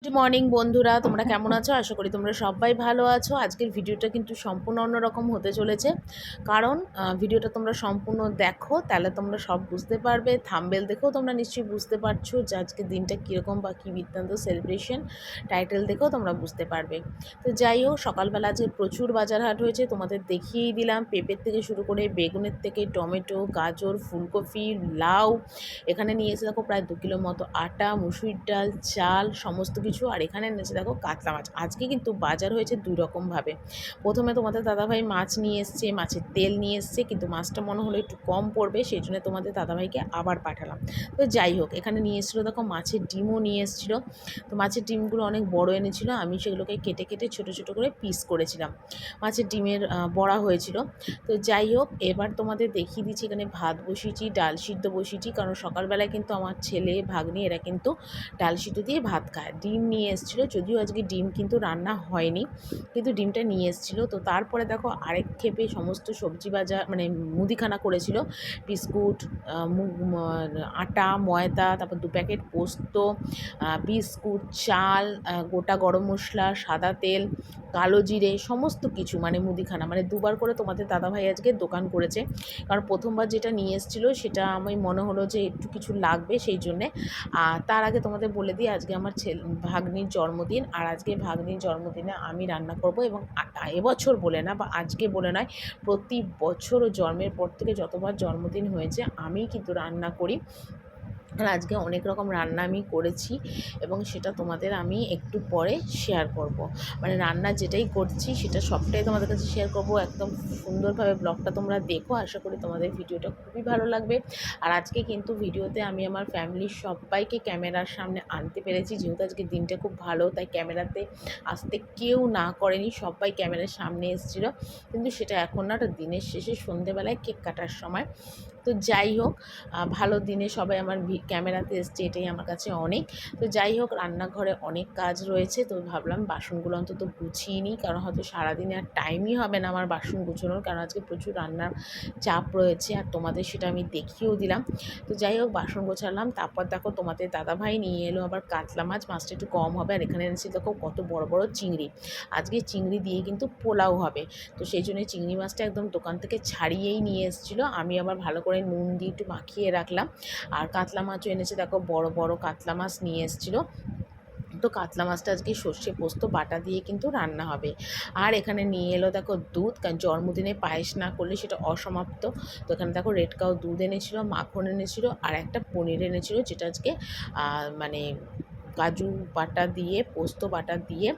Good morning বন্ধুরা, তোমরা কেমন আছো? আশা করি তোমরা সবাই ভালো আছো। আজকের ভিডিওটা কিন্তু সম্পূর্ণ অন্যরকম হতে চলেছে, কারণ ভিডিওটা তোমরা সম্পূর্ণ দেখো, তাহলে তোমরা সব বুঝতে পারবে। থাম্বনেল দেখেও তোমরা নিশ্চয়ই বুঝতে পারছো যে আজকের দিনটা কীরকম বা কী বৃত্তান্ত সেলিব্রেশন। টাইটেল দেখেও তোমরা বুঝতে পারবে। তো যাই হোক, সকালবেলা আজকে প্রচুর বাজার হাট হয়েছে, তোমাদের দেখিয়েই দিলাম। পেঁপের থেকে শুরু করে বেগুনের থেকে টমেটো, গাজর, ফুলকপি, লাউ। এখানে নিয়ে এসে দেখো প্রায় 2 কিলো মতো আটা, মুসুরির ডাল, চাল, সমস্ত কিছু। আর এখানে এনেছে দেখো কাতলা মাছ। আজকে কিন্তু বাজার হয়েছে দুই রকমভাবে। প্রথমে তোমাদের দাদাভাই মাছ নিয়ে এসছে, মাছের তেল নিয়ে এসছে, কিন্তু মাছটা মনে হলো একটু কম পড়বে, সেই জন্য তোমাদের দাদাভাইকে আবার পাঠালাম। তো যাই হোক, এখানে নিয়ে এসেছিলো দেখো মাছের ডিমও নিয়ে এসেছিলো। তো মাছের ডিমগুলো অনেক বড় এনেছিল, আমি সেগুলোকে কেটে কেটে ছোটো ছোটো করে পিস করেছিলাম। মাছের ডিমের বড়া হয়েছিল। তো যাই হোক, এবার তোমাদের দেখিয়ে দিচ্ছি এখানে ভাত বসিয়েছি, ডাল সিদ্ধ বসিয়েছি, কারণ সকালবেলায় কিন্তু আমার ছেলে ভাগ্নি এরা কিন্তু ডাল সিদ্ধ দিয়ে ভাত খায়। ডিম নিয়ে এসেছিলো, যদিও আজকে ডিম কিন্তু রান্না হয়নি, কিন্তু ডিমটা নিয়ে এসেছিলো। তো তারপরে দেখো আরেক ক্ষেপে সমস্ত সবজি বাজার মানে মুদিখানা করেছিল। বিস্কুট, আটা, ময়দা, তারপর 2 প্যাকেট পোস্ত, বিস্কুট, চাল, গোটা গরম মশলা, সাদা তেল, কালো জিরে, সমস্ত কিছু মানে মুদিখানা, মানে দুবার করে তোমাদের দাদাভাই আজকে দোকান করেছে। কারণ প্রথমবার যেটা নিয়ে এসেছিলো সেটা আমি মনে হলো যে একটু কিছু লাগবে, সেই জন্যে। তার আগে তোমাদের বলে দিই, আজকে আমার ভাগ্নির জন্মদিন, আর আজকে ভাগ্নির জন্মদিনে আমি রান্না করব। এবং এবছর বলে না বা আজকে বলে নয়, প্রতি বছর জন্মের পর থেকে যতবার জন্মদিন হয়েছে আমি কিন্তু রান্না করি। আর আজকে অনেক রকম রান্না আমি করেছি, এবং সেটা তোমাদের আমি একটু পরে শেয়ার করব। মানে রান্না যেটাই করছি সেটা সবটাই তোমাদের কাছে শেয়ার করব। একদম সুন্দরভাবে ব্লগটা তোমরা দেখো, আশা করি তোমাদের ভিডিওটা খুবই ভালো লাগবে। আর আজকে কিন্তু ভিডিওতে আমি আমার ফ্যামিলির সবাইকে ক্যামেরার সামনে আনতে পেরেছি, যেহেতু আজকে দিনটা খুব ভালো, তাই ক্যামেরাতে আসতে কেউ না করেনি, সবাই ক্যামেরার সামনে এসেছিলো। কিন্তু সেটা এখন না, দিনের শেষে সন্ধেবেলায় কেক কাটার সময়। তো যাই হোক, ভালো দিনে সবাই আমার ক্যামেরাতে এসছে, এটাই আমার কাছে অনেক। তো যাই হোক, রান্নাঘরে অনেক কাজ রয়েছে, তো ভাবলাম বাসনগুলো অন্তত গুছিয়ে নিই, কারণ হয়তো সারাদিনে আর টাইমই হবে না আমার বাসন গুছোনোর, কারণ আজকে প্রচুর রান্নার চাপ রয়েছে, আর তোমাদের সেটা আমি দেখিয়েও দিলাম। তো যাই হোক, বাসন গোছালাম। তারপর দেখো তোমাদের দাদাভাই নিয়ে এলো আবার কাতলা মাছ, মাছটা একটু কম হবে। আর এখানে এনেছি দেখো কত বড় বড় চিংড়ি। আজকে চিংড়ি দিয়ে কিন্তু পোলাও হবে, তো সেই জন্য চিংড়ি মাছটা একদম দোকান থেকে ছাড়িয়েই নিয়ে এসেছিলো। আমি আবার ভালো করে নুন দিয়ে একটু মাখিয়ে রাখলাম। আর কাতলা মাছও এনেছে দেখো, বড় বড় কাতলা মাছ নিয়ে এসেছিলো। তো কাতলা মাছটা আজকে সর্ষে পোস্ত বাটা দিয়ে কিন্তু রান্না হবে। আর এখানে নিয়ে এলো দেখো দুধ, কারণ জন্মদিনে পায়েস না করলে সেটা অসমাপ্ত। তো এখানে দেখো রেড কাউ দুধ এনেছিল, মাখন এনেছিল, আর একটা পনির এনেছিল, যেটা আজকে মানে কাজু বাটা দিয়ে, পোস্ত বাটা দিয়ে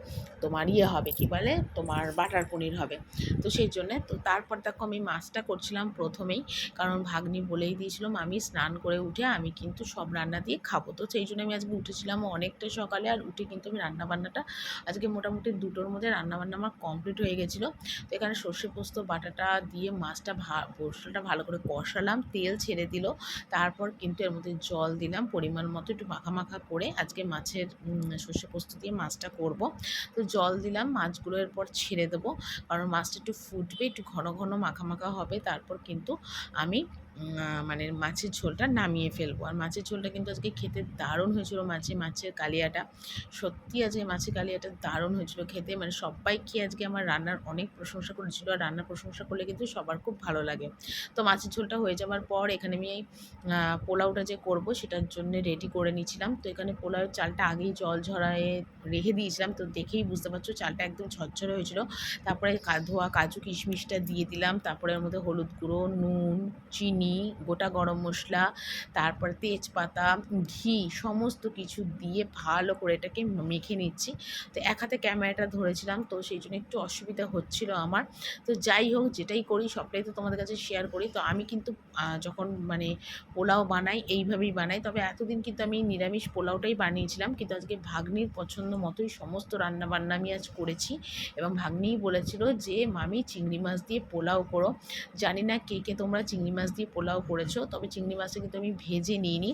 তোমার হবে, কী বলে, তোমার বাটার পনির হবে। তো সেই জন্যে তো তারপর দেখো আমি মাছটা করছিলাম প্রথমেই, কারণ ভাগ্নি বলেই দিয়েছিলাম আমি স্নান করে উঠে আমি কিন্তু সব রান্না দিয়ে খাবো। তো সেই জন্য আমি আজকে উঠেছিলাম অনেকটা সকালে, আর উঠে কিন্তু আমি রান্নাবান্নাটা আজকে মোটামুটি 2টোর মধ্যে রান্নাবান্না আমার কমপ্লিট হয়ে গেছিলো। তো এখানে সর্ষে পোস্ত বাটাটা দিয়ে মাছটা পোস্তটা ভালো করে কষালাম, তেল ছেড়ে দিল। তারপর কিন্তু এর মধ্যে জল দিলাম পরিমাণ মতো, একটু মাখা মাখা করে আজকে মাছের সর্ষে পোস্ত দিয়ে মাছটা করব। তো জল দিলাম, মাছগুলো এরপর ছেড়ে দেবো, কারণ মাছটা একটু ফুটবে, একটু ঘন ঘন মাখা মাখা হবে। তারপর কিন্তু আমি মানে মাছের ঝোলটা নামিয়ে ফেলবো। আর মাছের ঝোলটা কিন্তু আজকে খেতে দারুণ হয়েছিল। মাছের কালিয়াটা, সত্যি আজকে মাছের কালিয়াটা দারুণ হয়েছিল খেতে, মানে সবাই খেয়ে আজকে আমার রান্নার অনেক প্রশংসা করেছিল। আর রান্নার প্রশংসা করলে কিন্তু সবার খুব ভালো লাগে। তো মাছের ঝোলটা হয়ে যাওয়ার পর এখানে আমি পোলাওটা যে করব সেটার জন্য রেডি করে নিয়েছিলাম। তো এখানে পোলাওয়ের চালটা আগেই জল ঝরায়ে রেখে দিয়েছিলাম, তো দেখেই বুঝতে পারছো চালটা একদম ঝরঝরে হয়েছিল। তারপরে ধোয়া কাজু কিশমিশটা দিয়ে দিলাম, তারপরে এর মধ্যে হলুদ গুঁড়ো, নুন, চিনি, গোটা গরম মশলা, তারপরে তেজপাতা, ঘি, সমস্ত কিছু দিয়ে ভালো করে এটাকে মেখে নিচ্ছি। তো এক হাতে ক্যামেরাটা ধরেছিলাম, তো সেই জন্য একটু অসুবিধা হচ্ছিল আমার। তো যাই হোক, যেটাই করি সবটাই তো তোমাদের কাছে শেয়ার করি। তো আমি কিন্তু যখন মানে পোলাও বানাই এইভাবেই বানাই, তবে এতদিন কিন্তু আমি নিরামিষ পোলাওটাই বানিয়েছিলাম, কিন্তু আজকে ভাগ্নির পছন্দ মতোই সমস্ত রান্নাবান্না আমি আজ করেছি। এবং ভাগ্নিই বলেছিল যে মামি চিংড়ি মাছ দিয়ে পোলাও করো। জানি না কে কে তোমরা চিংড়ি মাছ দিয়ে পোলাও করেছো, তবে চিংড়ি মাছটা কিন্তু আমি ভেজে নিইনি।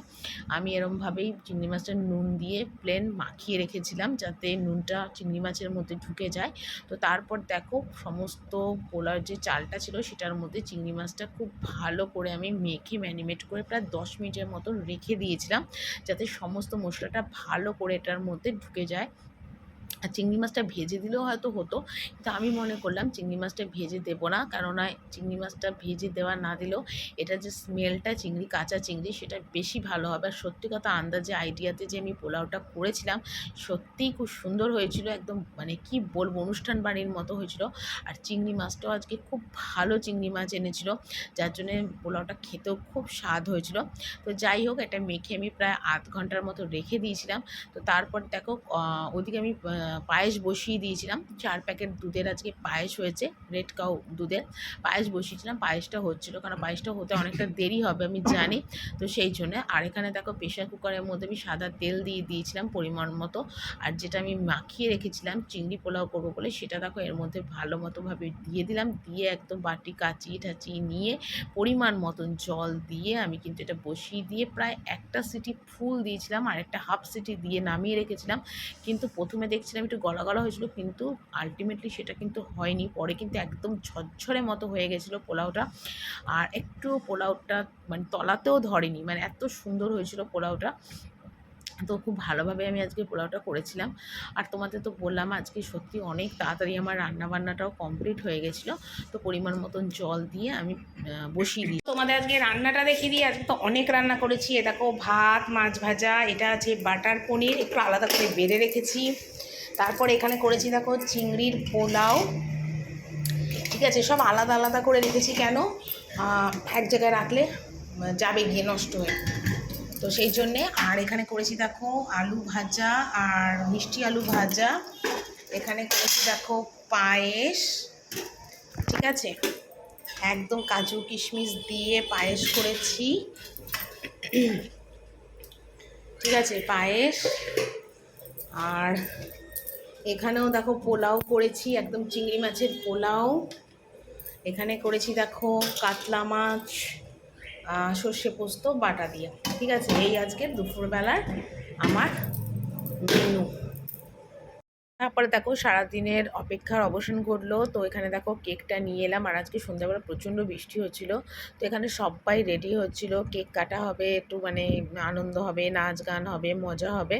আমি এরমভাবেই চিংড়ি মাছটা নুন দিয়ে প্লেন মাখিয়ে রেখেছিলাম যাতে নুনটা চিংড়ি মাছের মধ্যে ঢুকে যায়। তো তারপর দেখো সমস্ত পোলার যে চালটা ছিল সেটার মধ্যে চিংড়ি মাছটা খুব ভালো করে আমি মেখে ম্যারিনেট করে প্রায় 10 মিনিটের মতন রেখে দিয়েছিলাম যাতে সমস্ত মশলাটা ভালো করে এটার মধ্যে ঢুকে যায়। আর চিংড়ি মাছটা ভেজে দিলেও হয়তো হতো, কিন্তু আমি মনে করলাম চিংড়ি মাছটা ভেজে দেবো না, কেননা চিংড়ি মাছটা ভেজে দেওয়া না দিলেও এটা যে স্মেলটা চিংড়ি, কাঁচা চিংড়ি, সেটা বেশি ভালো হবে। আর সত্যি কথা আন্দাজে আইডিয়াতে যে আমি পোলাওটা করেছিলাম সত্যিই খুব সুন্দর হয়েছিল, একদম মানে কি বলবো অনুষ্ঠান বাড়ির মতো হয়েছিল। আর চিংড়ি মাছটাও আজকে খুব ভালো চিংড়ি মাছ এনেছিল, যার জন্যে পোলাওটা খেতেও খুব স্বাদ হয়েছিল। তো যাই হোক, এটা মেখে আমি প্রায় আধ ঘন্টার মতো রেখে দিয়েছিলাম। তো তারপর দেখো ওদিকে আমি পায়েস বসিয়ে দিয়েছিলাম। 4 প্যাকেট দুধের আজকে পায়েস হয়েছে, রেড কাউ দুধের পায়েস বসিয়েছিলাম। পায়েসটা হচ্ছিলো, কারণ পায়েসটা হতে অনেকটা দেরি হবে আমি জানি, তো সেই জন্যে। আর এখানে দেখো প্রেশার কুকারের মধ্যে আমি সাদা তেল দিয়ে দিয়েছিলাম পরিমাণ মতো। আর যেটা আমি মাখিয়ে রেখেছিলাম চিংড়ি পোলাও করবো বলে, সেটা দেখো এর মধ্যে ভালো মতোভাবে দিয়ে দিলাম। দিয়ে একদম বাটি কাচিয়ে টাচিয়ে নিয়ে পরিমাণ মতন জল দিয়ে আমি কিন্তু এটা বসিয়ে দিয়ে প্রায় একটা সিটি ফুল দিয়েছিলাম আর একটা হাফ সিটি দিয়ে নামিয়ে রেখেছিলাম। কিন্তু প্রথমে দেখছিলাম একটু গলা গলা হয়েছিল, কিন্তু আলটিমেটলি সেটা কিন্তু হয়নি। পরে কিন্তু একদম ঝরঝরে মতো হয়ে গেছিলো পোলাওটা, আর একটু পোলাওটা মানে তলাতেও ধরেনি, মানে এত সুন্দর হয়েছিল পোলাওটা। তো খুব ভালোভাবে আমি আজকে পোলাওটা করেছিলাম। আর তোমাদের তো বললাম আজকে সত্যি অনেক তাড়াতাড়ি আমার রান্নাবান্নাটাও কমপ্লিট হয়ে গেছিলো। তো পরিমাণ মতন জল দিয়ে আমি বসিয়ে দিই। তোমাদের আজকে রান্নাটা দেখিয়ে দিই। আজকে তো অনেক রান্না করেছি। এ দেখো ভাত, মাছ ভাজা, এটা আছে বাটার পনির, একটু আলাদা করে বেড়ে রেখেছি। তারপর এখানে করেছি দেখো চিংড়ির পোলাও। ঠিক আছে, সব আলাদা আলাদা করে রেখেছি, কেন এক জায়গায় রাখলে যাবে গিয়ে নষ্ট হয়ে, তো সেই জন্যে। আর এখানে করেছি দেখো আলু ভাজা আর মিষ্টি আলু ভাজা। এখানে করেছি দেখো পায়েস। ঠিক আছে, একদম কাজু কিশমিশ দিয়ে পায়েস করেছি। ঠিক আছে, পায়েস। আর এখানেও দেখো পোলাও করেছি, একদম চিংড়ি মাছের পোলাও। এখানে করেছি দেখো কাতলা মাছ সর্ষে পোস্ত বাটা দিয়ে। ঠিক আছে, এই আজকের দুপুরবেলার আমার মেনু। তারপরে দেখো সারাদিনের অপেক্ষার অবসান ঘটলো। তো এখানে দেখো কেকটা নিয়ে এলাম। আর আজকে সন্ধ্যাবেলা প্রচণ্ড বৃষ্টি হচ্ছিলো, তো এখানে সবাই রেডি হচ্ছিলো, কেক কাটা হবে, একটু মানে আনন্দ হবে, নাচ গান হবে, মজা হবে,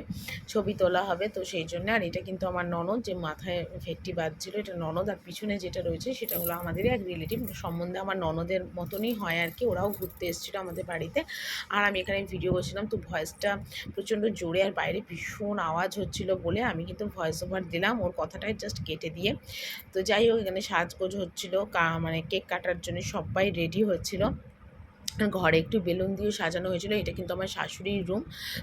ছবি তোলা হবে। তো সেই জন্য। আর এটা কিন্তু আমার ননদ, যে মাথায় ফেটটি বাঁধছিল এটা ননদ। আর পিছনে যেটা রয়েছে সেটা হলো আমাদেরই এক রিলেটিভ, সম্বন্ধে আমার ননদের মতনই হয় আর কি। ওরাও ঘুরতে এসেছিলো আমাদের বাড়িতে। আর আমি এখানে ভিডিও করছিলাম, তো ভয়েসটা প্রচণ্ড জোরে আর বাইরে ভীষণ আওয়াজ হচ্ছিলো বলে আমি কিন্তু ভয়েস ওভার দিলাম ওর কথাটাই জাস্ট কেটে দিয়ে। তো যাই হোক, এখানে সাজগোজ হচ্ছিলো, মানে কেক কাটার জন্য সবাই রেডি হচ্ছিলো। ঘরে একটু বেলুন দিয়ে সাজানো হয়েছিল। এটা কিন্তু আমার শাশুড়ির রুম।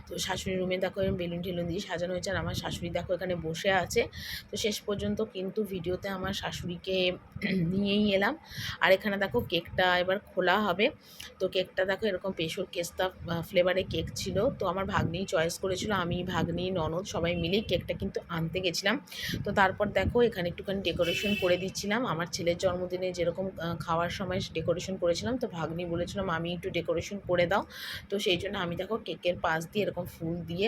তো শাশুড়ির রুমে দেখো এরকম বেলুন টেলুন দিয়ে সাজানো হয়েছে। আর আমার শাশুড়ি দেখো এখানে বসে আছে। তো শেষ পর্যন্ত কিন্তু ভিডিওতে আমার শাশুড়িকে নিয়েই এলাম। আর এখানে দেখো কেকটা এবার খোলা হবে। তো কেকটা দেখো এরকম পেশোর কেস্তা ফ্লেভারে কেক ছিল। তো আমার ভাগ্নি চয়েস করেছিল, আমি ভাগ্নি ননদ সবাই মিলেই কেকটা কিন্তু আনতে গেছিলাম। তো তারপর দেখো এখানে একটুখানি ডেকোরেশন করে দিচ্ছিলাম। আমার ছেলের জন্মদিনে যেরকম খাওয়ার সময় ডেকোরেশন করেছিলাম, তো ভাগ্নি বলেছিলাম আমি একটু ডেকোরেশন করে দাও। তো সেই জন্য আমি দেখো কেকের পাশ দিয়ে এরকম ফুল দিয়ে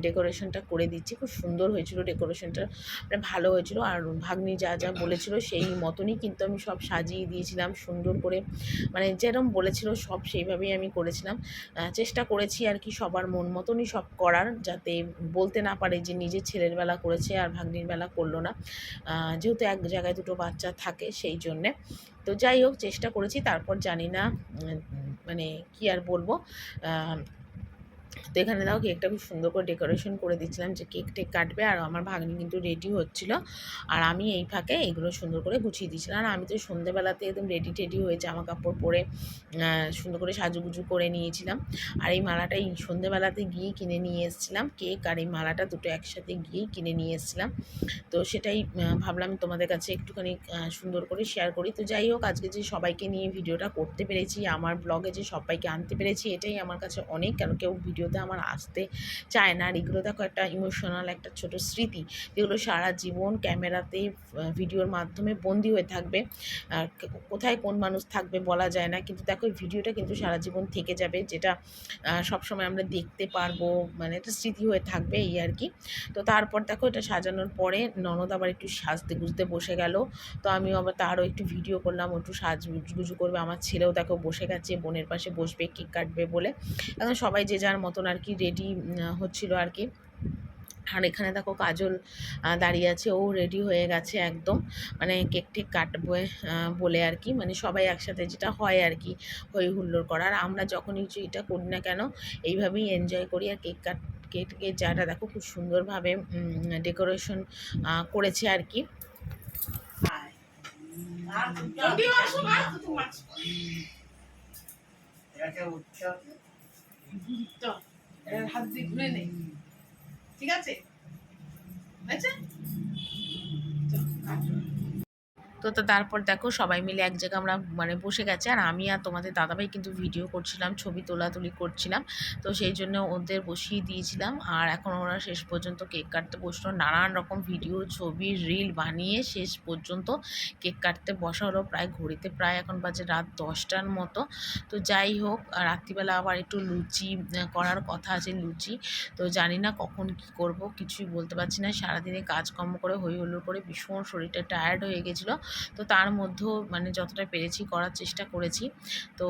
ডেকোরেশনটা করে দিচ্ছি। খুব সুন্দর হয়েছিল ডেকোরেশনটা, মানে ভালো হয়েছিল। আর ভাগ্নি যা যা বলেছিল সেই মতনই কিন্তু আমি সব সাজিয়ে দিয়েছিলাম সুন্দর করে, মানে যেরকম বলেছিল সব সেইভাবেই আমি করেছিলাম। চেষ্টা করেছি আর কি সবার মন মতনই সব করার, যাতে বলতে না পারে যে নিজের ছেলের বেলা করেছে আর ভাগ্নির বেলা করলো না, যেহেতু এক জায়গায় দুটো বাচ্চা থাকে সেই জন্যে। তো যাই হোক চেষ্টা করেছি। তারপর জানি না মানে কি আর বলবো। তো এখানে দাও কেকটা খুব সুন্দর করে ডেকোরেশন করে দিচ্ছিলাম, যে কেক টেক কাটবে। আর আমার ভাগ্নি কিন্তু রেডি হচ্ছিলো, আর আমি এই ফাঁকে এগুলো সুন্দর করে গুছিয়ে দিচ্ছিলাম। আর আমি তো সন্ধ্যেবেলাতে একদম রেডি টেডি হয়ে জামা কাপড় পরে সুন্দর করে সাজুগুজু করে নিয়েছিলাম। আর এই মালাটা এই সন্ধ্যেবেলাতে গিয়ে কিনে নিয়ে এসেছিলাম, কেক আর এই মালাটা দুটো একসাথে গিয়েই কিনে নিয়ে এসেছিলাম। তো সেটাই ভাবলাম তোমাদের কাছে একটুখানি সুন্দর করে শেয়ার করি। তো যাই হোক, আজকে যে সবাইকে নিয়ে ভিডিওটা করতে পেরেছি, আমার ব্লগে যে সবাইকে আনতে পেরেছি, এটাই আমার কাছে অনেক। কারণ কেউ ভিডিও ভিডিওতে আমার আসতে চায় না। আর এগুলো দেখো একটা ইমোশনাল একটা ছোট স্মৃতি, যেগুলো সারা জীবন ক্যামেরাতে ভিডিওর মাধ্যমে বন্দি হয়ে থাকবে। আর কোথায় কোন মানুষ থাকবে বলা যায় না, কিন্তু দেখো এই ভিডিওটা কিন্তু সারা জীবন থেকে যাবে, যেটা সবসময় আমরা দেখতে পারবো, মানে একটা স্মৃতি হয়ে থাকবে এই আর কি। তো তারপর দেখো এটা সাজানোর পরে ননদ আবার একটু সাজতে গুজতে বসে গেল। তো আমিও আবার তারও একটু ভিডিও করলাম, একটু সাজগুজু করবে। আমার ছেলেও দেখো বসে গেছে, বোনের পাশে বসবে কেক কাটবে বলে। এখন সবাই যে যার মতন আর কি রেডি হচ্ছিল আর কি। আর এখানে দেখো কাজল দাঁড়িয়ে আছে, ও রেডি হয়ে গেছে একদম, মানে কেক টেক কাটবে বলে আর কি। মানে সবাই একসাথে যেটা হয় আর কি, হই হুল্লোড় করা। আর আমরা যখনই এটা করি না কেন এইভাবেই এনজয় করি। আর কেকের জায়গাটা দেখো খুব সুন্দরভাবে ডেকোরেশন করেছে আর কি। হাত দিয়ে ঘুরে নেই, ঠিক আছে? আচ্ছা, তো তারপর দেখো সবাই মিলে এক জায়গায় আমরা মানে বসে গেছে। আর আমি আর তোমাদের দাদাভাই কিন্তু ভিডিও করছিলাম, ছবি তোলাতুলি করছিলাম। তো সেই জন্য ওদের বসিয়ে দিয়েছিলাম। আর এখন ওরা শেষ পর্যন্ত কেক কাটতে বসলো, নানান রকম ভিডিও ছবি রিল বানিয়ে শেষ পর্যন্ত কেক কাটতে বসা হলো। প্রায় ঘড়িতে প্রায় এখন বাজে রাত 10টার মতো। তো যাই হোক, রাত্রিবেলা আবার একটু লুচি করার কথা আছে, লুচি। তো জানি না কখন কি করব, কিছুই বলতে পারছি না। সারাদিনে কাজকর্ম করে হই হুল্লোড় করে ভীষণ শরীরটা টায়ার্ড হয়ে গেছিলো। তো তার মধ্যেও মানে যতটা পেরেছি করার চেষ্টা করেছি। তো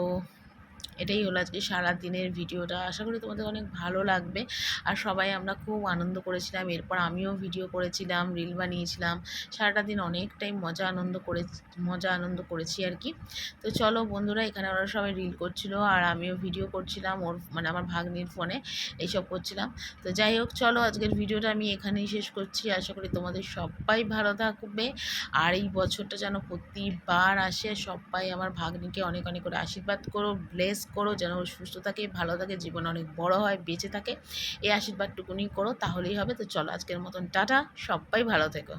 এটাই হলো আজকে সারাদিনের ভিডিওটা। আশা করি তোমাদের অনেক ভালো লাগবে। আর সবাই আমরা খুব আনন্দ করেছিলাম। এরপর আমিও ভিডিও করেছিলাম, রিল বানিয়েছিলাম। সারাটা দিন অনেকটাই মজা আনন্দ করেছি আর কি। তো চলো বন্ধুরা, এখানে ওরা সবাই রিল করছিল আর আমিও ভিডিও করছিলাম, ওর মানে আমার ভাগ্নির ফোনে এইসব করছিলাম। তো যাই হোক, চলো আজকের ভিডিওটা আমি এখানেই শেষ করছি। আশা করি তোমাদের সবাই ভালো থাকবে। আর এই বছরটা যেন প্রতিবার আসে, সবাই আমার ভাগ্নিকে অনেক অনেক করে আশীর্বাদ করো, ব্লেস করো, যেন সুস্থ থাকে, ভালো থাকে, জীবন অনেক বড় হয়, বেঁচে থাকে। এই আশীর্বাদটুকুনি করো, তাহলেই হবে। তো চলো আজকের মতন টাটা, সবাই ভালো থেকো।